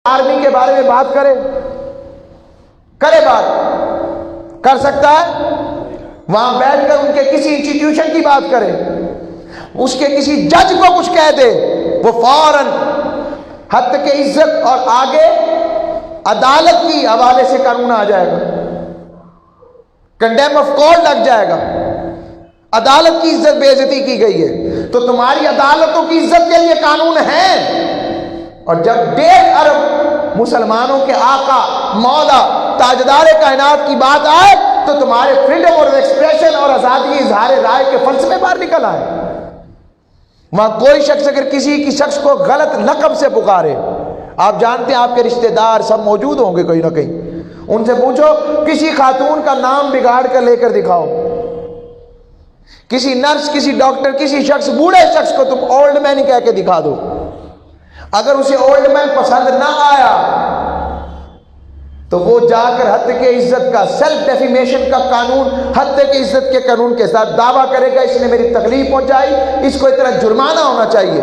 Army کے بارے میں بات کرے بات کر سکتا ہے؟ وہاں بیٹھ کر ان کے کسی انسٹیٹیوشن کی بات کرے، اس کے کسی جج کو کچھ کہہ دے، وہ فوراً حد کے عزت اور آگے عدالت کی حوالے سے قانون آ جائے گا، کنڈیم آف کورٹ لگ جائے گا، عدالت کی عزت بے عزتی کی گئی ہے۔ تو تمہاری عدالتوں کی عزت کے لیے قانون ہے، اور جب 1.5 ارب مسلمانوں کے آقا مولا تاجدار کائنات کی بات آئے تو تمہارے فریڈم اور ایکسپریشن اور آزادی اظہار رائے کے فلسفے باہر نکل آئے۔ وہاں کوئی شخص اگر کسی شخص کو غلط لقب سے پکارے، آپ جانتے ہیں آپ کے رشتہ دار سب موجود ہوں گے کہیں نہ کہیں، ان سے پوچھو کسی خاتون کا نام بگاڑ کر لے کر دکھاؤ، کسی نرس، کسی ڈاکٹر، کسی شخص، بوڑھے شخص کو تم اولڈ مین ہی کہہ کے دکھا دو، اگر اسے اولڈ مین پسند نہ آیا تو وہ جا کر حد کے عزت کا، سیلف ڈیفیمیشن کا قانون، حد کے عزت کے قانون کے ساتھ دعویٰ کرے گا اس نے میری تکلیف پہنچائی، اس کو اتنا جرمانہ ہونا چاہیے۔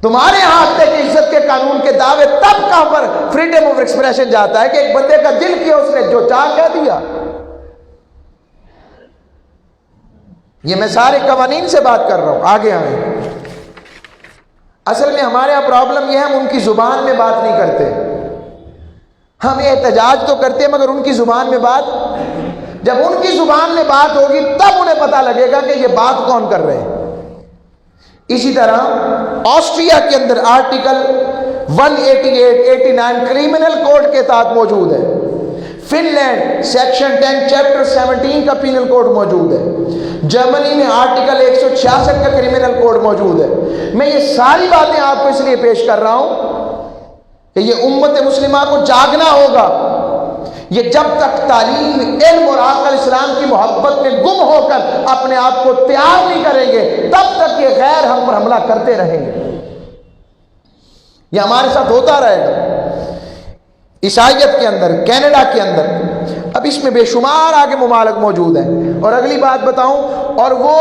تمہارے یہاں حد کے عزت کے قانون کے دعوے تب کہاں پر فریڈم آف ایکسپریشن جاتا ہے کہ ایک بندے کا دل کیا اس نے جو چاہ کہہ دیا۔ یہ میں سارے قوانین سے بات کر رہا ہوں، آگے آئیں۔ اصل میں ہمارے یہاں پرابلم یہ ہے، ہم ان کی زبان میں بات نہیں کرتے، ہم احتجاج تو کرتے ہیں مگر ان کی زبان میں بات، جب ان کی زبان میں بات ہوگی تب انہیں پتہ لگے گا کہ یہ بات کون کر رہے ہیں۔ اسی طرح آسٹریا کے اندر آرٹیکل 188-89 کرمنل کوڈ کے تحت موجود ہے، فن لینڈ سیکشن 10 چیپٹر 17 کا پینل کوڈ موجود ہے، جرمنی میں آرٹیکل 166 کا کرمنل کوڈ موجود ہے۔ میں یہ ساری باتیں آپ کو اس لیے پیش کر رہا ہوں کہ یہ امت مسلمہ کو جاگنا ہوگا۔ یہ جب تک تعلیم، علم اور عقل اسلام کی محبت میں گم ہو کر اپنے آپ کو تیار نہیں کریں گے تب تک یہ غیر ہم پر حملہ کرتے رہیں گے، یہ ہمارے ساتھ ہوتا رہے گا۔ عیسائیت کے اندر، کینیڈا کے اندر، اب اس میں بے شمار آگے ممالک موجود ہیں۔ اور اگلی بات بتاؤں، اور وہ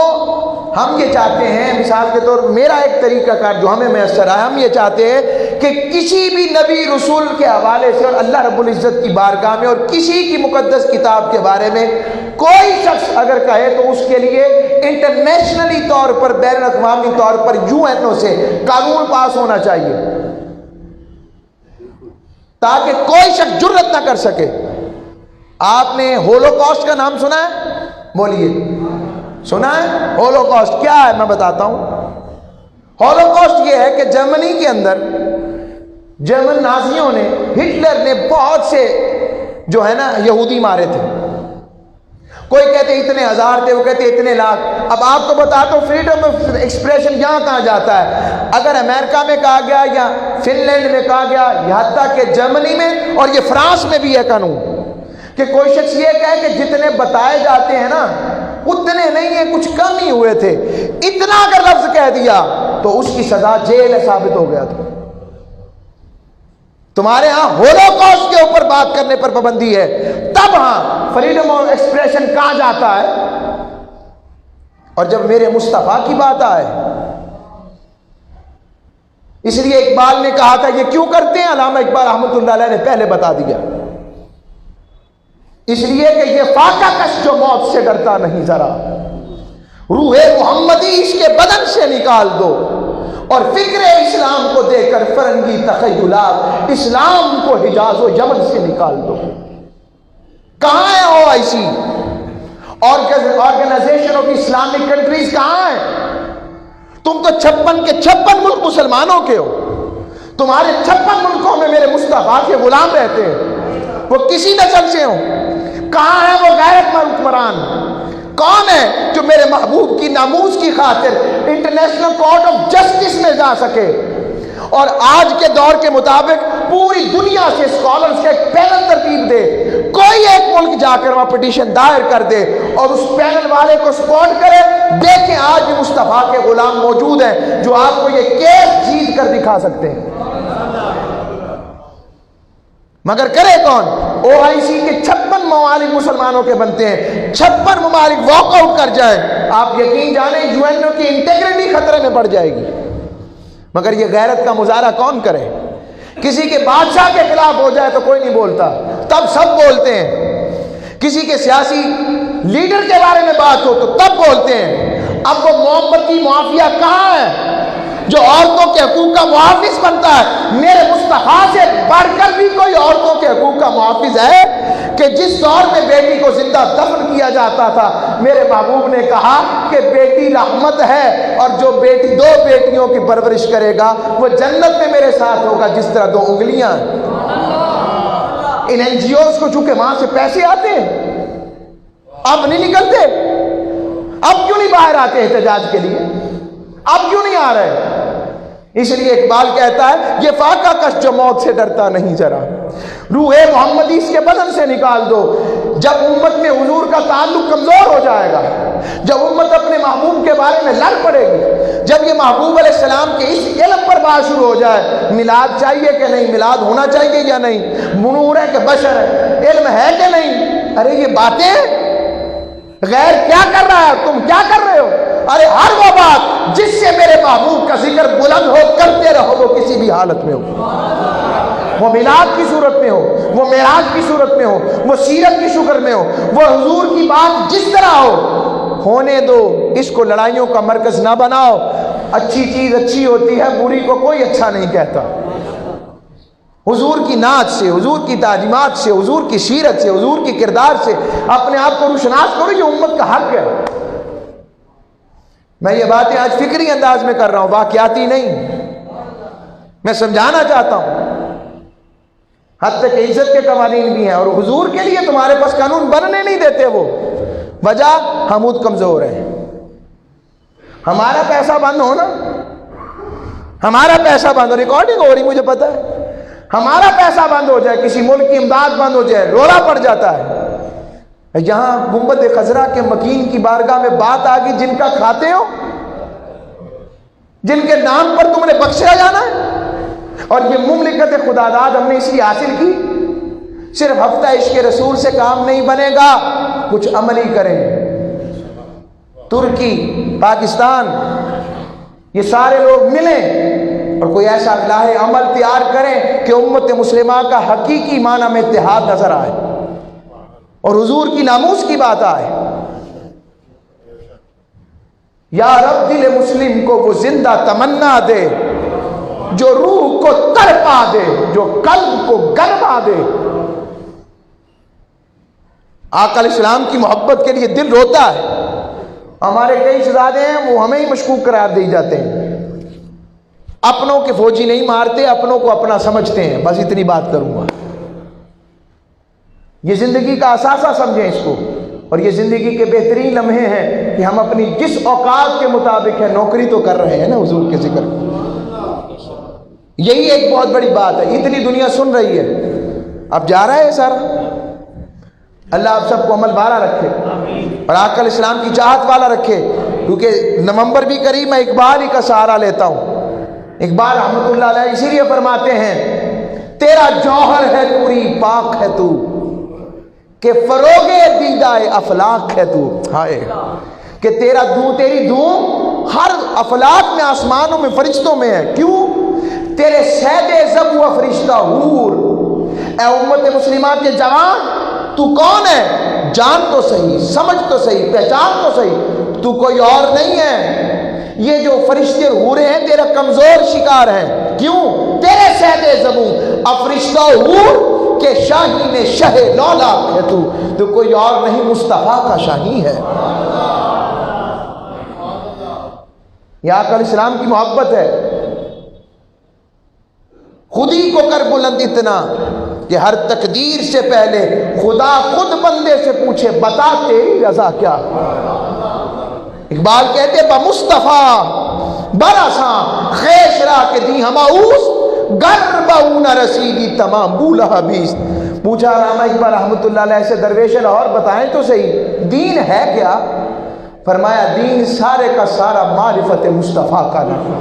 ہم یہ چاہتے ہیں، مثال کے طور میرا ایک طریقہ کار جو ہمیں میسر ہے، ہم یہ چاہتے ہیں کہ کسی بھی نبی رسول کے حوالے سے اور اللہ رب العزت کی بارگاہ میں اور کسی کی مقدس کتاب کے بارے میں کوئی شخص اگر کہے تو اس کے لیے انٹرنیشنلی طور پر، بین الاقوامی طور پر UN سے قانون پاس ہونا چاہیے تاکہ کوئی شخص جرأت نہ کر سکے۔ آپ نے ہولوکاسٹ کا نام سنا ہے؟ بولیے، سنا ہے؟ ہولوکاسٹ کیا ہے میں بتاتا ہوں۔ ہولوکاسٹ یہ ہے کہ جرمنی کے اندر جرمن نازیوں نے، ہٹلر نے بہت سے جو ہے نا یہودی مارے تھے، کوئی کہتے اتنے ہزار تھے، وہ کہتے اتنے لاکھ۔ اب آپ کو بتاتا ہوں فریڈم آف ایکسپریشن یہاں کہاں جاتا ہے، اگر امریکہ میں کہا گیا یا فن لینڈ میں کہا گیا، یہاں تک کہ جرمنی میں اور یہ فرانس میں بھی ہے قانون کہ کوئی شخص یہ کہے کہ جتنے بتائے جاتے ہیں نا اتنے نہیں ہیں، کچھ کم ہی ہوئے تھے، اتنا اگر لفظ کہہ دیا تو اس کی سزا جیل ہے ثابت ہو گیا تھا۔ تمہارے ہاں ہولوکاسٹ کے اوپر بات کرنے پر پابندی ہے، تب ہاں فریڈم آف ایکسپریشن کہاں جاتا ہے؟ اور جب میرے مصطفیٰ کی بات آئے، اس لیے اقبال نے کہا تھا یہ کیوں کرتے ہیں، علامہ اقبال رحمۃ اللہ علیہ نے پہلے بتا دیا، اس لیے کہ یہ فاقہ کش جو موت سے ڈرتا نہیں، ذرا روح محمدی اس کے بدن سے نکال دو اور فکر اسلام کو دے کر فرنگی تخیلات اسلام کو حجاز و یمن سے نکال دو۔ کہاں ہے OIC، organisation of Islamic countries کہاں ہے؟ تم تو 56 کے 56 ملک مسلمانوں کے ہو، تمہارے 56 ملکوں میں میرے مصطفیٰ کے غلام رہتے ہیں، وہ کسی نسل سے ہوں۔ کہاں ہے وہ غیرت مند حکمران؟ کون ہے جو میرے محبوب کی ناموس کی خاطر انٹرنیشنل کورٹ آف جسٹس میں جا سکے اور آج کے دور کے مطابق پوری دنیا سے اسکالرز کا ایک پینل ترتیب دے، کوئی ایک ملک جا کر وہاں پٹیشن دائر کر دے اور اس پینل والے کو سپورٹ کرے؟ دیکھیں آج بھی مصطفیٰ کے غلام موجود ہیں جو آپ کو یہ کیس جیت کر دکھا سکتے ہیں، مگر کرے کون؟ OIC کے 56 ممالک مسلمانوں کے بنتے ہیں، 56 ممالک واک آؤٹ کر جائیں، آپ یقین جانیں UN کی انٹیگریٹی خطرے میں پڑ جائے گی۔ مگر یہ غیرت کا مظاہرہ کون کرے؟ کسی کے بادشاہ کے خلاف ہو جائے تو کوئی نہیں بولتا، تب سب بولتے ہیں۔ کسی کے سیاسی لیڈر کے بارے میں بات ہو تو تب بولتے ہیں۔ اب وہ محبت کی معافیہ کہاں ہے جو عورتوں کے حقوق کا محافظ بنتا ہے؟ میرے مصطفیٰ سے بڑھ کر بھی کوئی عورتوں کے حقوق کا محافظ ہے کہ جس دور میں بیٹی کو زندہ دفن کیا جاتا تھا، میرے محبوب نے کہا کہ بیٹی رحمت ہے، اور جو بیٹی دو بیٹیوں کی پرورش کرے گا وہ جنت میں میرے ساتھ ہوگا جس طرح دو انگلیاں۔ ان این جی اوز کو چونکہ وہاں سے پیسے آتے ہیں، اب نہیں نکلتے، اب کیوں نہیں باہر آتے احتجاج کے لیے؟ اب کیوں نہیں آ رہے؟ اس لیے اقبال کہتا ہے یہ فاقہ کش جو موت سے ڈرتا نہیں ذرا، روح محمدی اس کے بدن سے نکال دو۔ جب امت میں حضور کا تعلق کمزور ہو جائے گا، جب امت اپنے محبوب کے بارے میں لڑ پڑے گی، جب یہ محبوب علیہ السلام کے اس علم پر بات شروع ہو جائے، میلاد چاہیے کہ نہیں، میلاد ہونا چاہیے یا نہیں، منور ہے کہ بشر ہے، علم ہے کہ نہیں، ارے یہ باتیں غیر کیا کر رہا ہے، تم کیا کر رہے ہو؟ ارے ہر وہ بات جس سے میرے محبوب کا ذکر بلند ہو کرتے رہو، وہ کسی بھی حالت میں ہو، وہ میلاد کی صورت میں ہو، وہ معراج کی صورت میں ہو، وہ سیرت کی شکر میں ہو، وہ حضور کی بات جس طرح ہو، ہونے دو۔ اس کو لڑائیوں کا مرکز نہ بناؤ۔ اچھی چیز اچھی ہوتی ہے، بری کو کوئی اچھا نہیں کہتا۔ حضور کی نعت سے، حضور کی تعلیمات سے، حضور کی سیرت سے، حضور کی کردار سے اپنے آپ کو روشناس کرو، یہ امت کا حق ہے۔ میں یہ باتیں آج فکری انداز میں کر رہا ہوں، واقعاتی نہیں، میں سمجھانا چاہتا ہوں۔ حتیٰ کہ عزت کے قوانین بھی ہیں، اور حضور کے لیے تمہارے پاس قانون بننے نہیں دیتے۔ وہ وجہ حمود کمزور ہے۔ ہمارا پیسہ بند ہو نا، ہمارا پیسہ بند ہو، ریکارڈنگ ہو رہی مجھے پتا ہے، ہمارا پیسہ بند ہو جائے، کسی ملک کی امداد بند ہو جائے، رولا پڑ جاتا ہے۔ یہاں گنبد خضرا کے مکین کی بارگاہ میں بات آ گئی، جن کا کھاتے ہو، جن کے نام پر تم نے بخشا جانا ہے، اور یہ مملکت خدا داد ہم نے اس لیے حاصل کی۔ صرف ہفتہ عشق رسول سے کام نہیں بنے گا، کچھ عملی کریں۔ ترکی، پاکستان، یہ سارے لوگ ملیں اور کوئی ایسا الہ عمل تیار کریں کہ امت مسلمہ کا حقیقی معنی میں اتحاد نظر آئے اور حضور کی ناموس کی بات آئے۔ یا رب دل مسلم کو وہ زندہ تمنا دے جو روح کو تڑپا دے، جو قلب کو گرما دے۔ آقا علیہ السلام کی محبت کے لیے دل روتا ہے۔ ہمارے کئی شہزادے ہیں، وہ ہمیں ہی مشکوک قرار دے جاتے ہیں۔ اپنوں کے فوجی نہیں مارتے، اپنوں کو اپنا سمجھتے ہیں۔ بس اتنی بات کروں گا۔ یہ زندگی کا اثاثہ سمجھیں اس کو، اور یہ زندگی کے بہترین لمحے ہیں کہ ہم اپنی جس اوقات کے مطابق ہے، نوکری تو کر رہے ہیں نا حضور کے ذکر۔ یہی ایک بہت بڑی بات ہے۔ اتنی دنیا سن رہی ہے، اب جا رہا ہے سارا۔ اللہ آپ سب کو عمل بارہ رکھے اور آقا علیہ السلام کی چاہت والا رکھے، کیونکہ نومبر بھی قریب، میں اقبال ہی کا سہارا لیتا ہوں۔ اقبال رحمۃ اللہ علیہ اسی لیے فرماتے ہیں، تیرا جوہر ہے نوری پاک ہے تو، کہ فروغ دیدائے افلاق ہے تو۔ ہائے کہ تیرا تیری دھوم ہر افلاق میں، آسمانوں میں، فرشتوں میں ہے۔ کیوں؟ تیرے سید زب و فرشتہ حور۔ اے امت مسلمہ کے جوان، تو کون ہے؟ جان تو صحیح، سمجھ تو صحیح، پہچان تو صحیح، تو کوئی اور نہیں ہے۔ یہ جو فرشتے حورے ہیں تیرا کمزور شکار ہیں۔ کیوں؟ تیرے سید زبوں افرشتہ حور کہ شاہین شہ لولا ہے تو کوئی اور نہیں، مصطفیٰ کا شاہی ہے۔ یہ آقا علیہ السلام کی محبت ہے۔ خودی کو کر بلند اتنا کہ ہر تقدیر سے پہلے خدا خود بندے سے پوچھے، بتا تیری رضا کیا۔ اقبال کہتے بمصطفیٰ برساں خیش را کے دی ہماؤس گر باؤنا رسیدی تمام بولہ بیس۔ پوچھا علامہ اقبال رحمۃ اللہ علیہ سے، درویش لاہور بتائیں تو صحیح دین ہے کیا؟ فرمایا دین سارے کا سارا معرفت مصطفیٰ کا نام،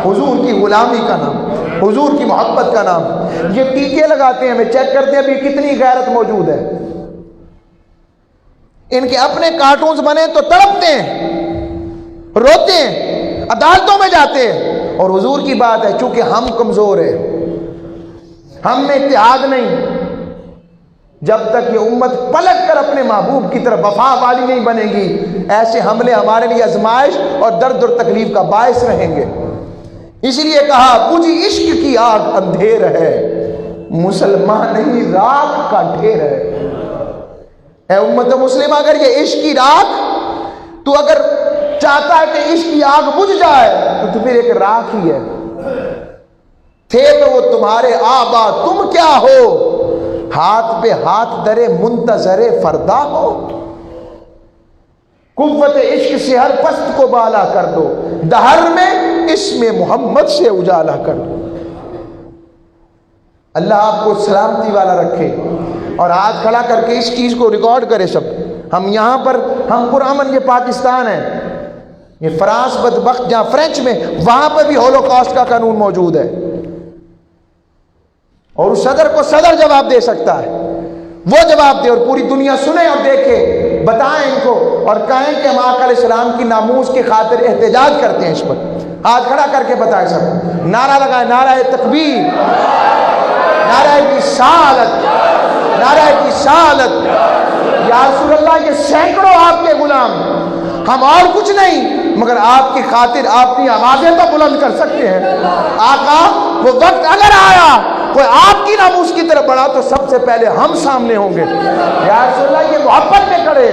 حضور کی غلامی کا نام، حضور کی محبت کا نام۔ یہ ٹیکے لگاتے ہیں، ہمیں چیک کرتے ہیں ابھی کتنی غیرت موجود ہے۔ ان کے اپنے کارٹونز بنے تو تڑپتے ہیں، روتے ہیں، عدالتوں میں جاتے ہیں، اور حضور کی بات ہے چونکہ ہم کمزور ہیں، ہم میں اتحاد نہیں، جب تک یہ امت پلٹ کر اپنے محبوب کی طرف وفا والی نہیں بنے گی، ایسے حملے ہمارے لیے آزمائش اور درد اور تکلیف کا باعث رہیں گے۔ اسی لیے کہا بجھی عشق کی آگ اندھیر ہے، مسلمان نہیں راکھ کا ڈھیر ہے۔ اے امت مسلمہ، اگر یہ عشق کی راکھ، تو اگر چاہتا ہے کہ عشق کی آگ بجھ جائے تو پھر ایک راکھ ہی ہے۔ تھے تو وہ تمہارے آبا، تم کیا ہو؟ ہاتھ پہ ہاتھ درے منتظر فردا ہو۔ قوت عشق سے ہر پست کو بالا کر دو، دہر میں اسم محمد سے اجالا کر دو۔ اللہ آپ کو سلامتی والا رکھے، اور ہاتھ کھڑا کر کے اس چیز کو ریکارڈ کرے سب۔ ہم یہاں پر، ہم پرامن یہ پاکستان ہے، یہ فرانس بدبخت جہاں فرینچ میں، وہاں پہ بھی ہولوکاسٹ کا قانون موجود ہے، اور اس صدر کو صدر جواب دے سکتا ہے، وہ جواب دے اور پوری دنیا سنے اور دیکھے، بتائیں ان کو اور کہیں کہ ہم آقا علیہ السلام کی ناموس کی خاطر احتجاج کرتے ہیں۔ اس پر ہاتھ کھڑا کر کے بتائیں سب، نعرہ لگائیں، نعرہ تکبیر، نعرہ رسالت، نعرہ رسالت۔ یا رسول اللہ، یہ سینکڑوں آپ کے غلام، ہم اور کچھ نہیں مگر آپ کی خاطر اپنی آوازیں تو بلند کر سکتے ہیں۔ آقا، وہ وقت اگر آیا کوئی آپ کی ناموس کی طرف بڑھا تو سب سے پہلے ہم سامنے ہوں گے۔ یا رسول اللہ، یہ محبت میں کھڑے،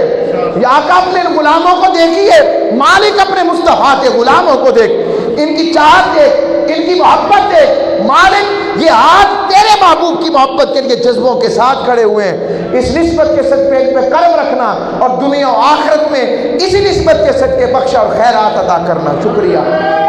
یہ آقا اپنے غلاموں کو دیکھیے، مالک اپنے مصطفیٰ کے غلاموں کو دیکھ، ان کی چاہت دیکھ، ان کی محبت دیکھ۔ مالک، یہ ہاتھ تیرے محبوب کی محبت کے لیے جذبوں کے ساتھ کھڑے ہوئے ہیں، اس نسبت کے صدقے ان پہ کرم رکھنا اور دنیا و آخرت میں اسی نسبت کے صدقے بخشا اور خیرات عطا کرنا۔ شکریہ۔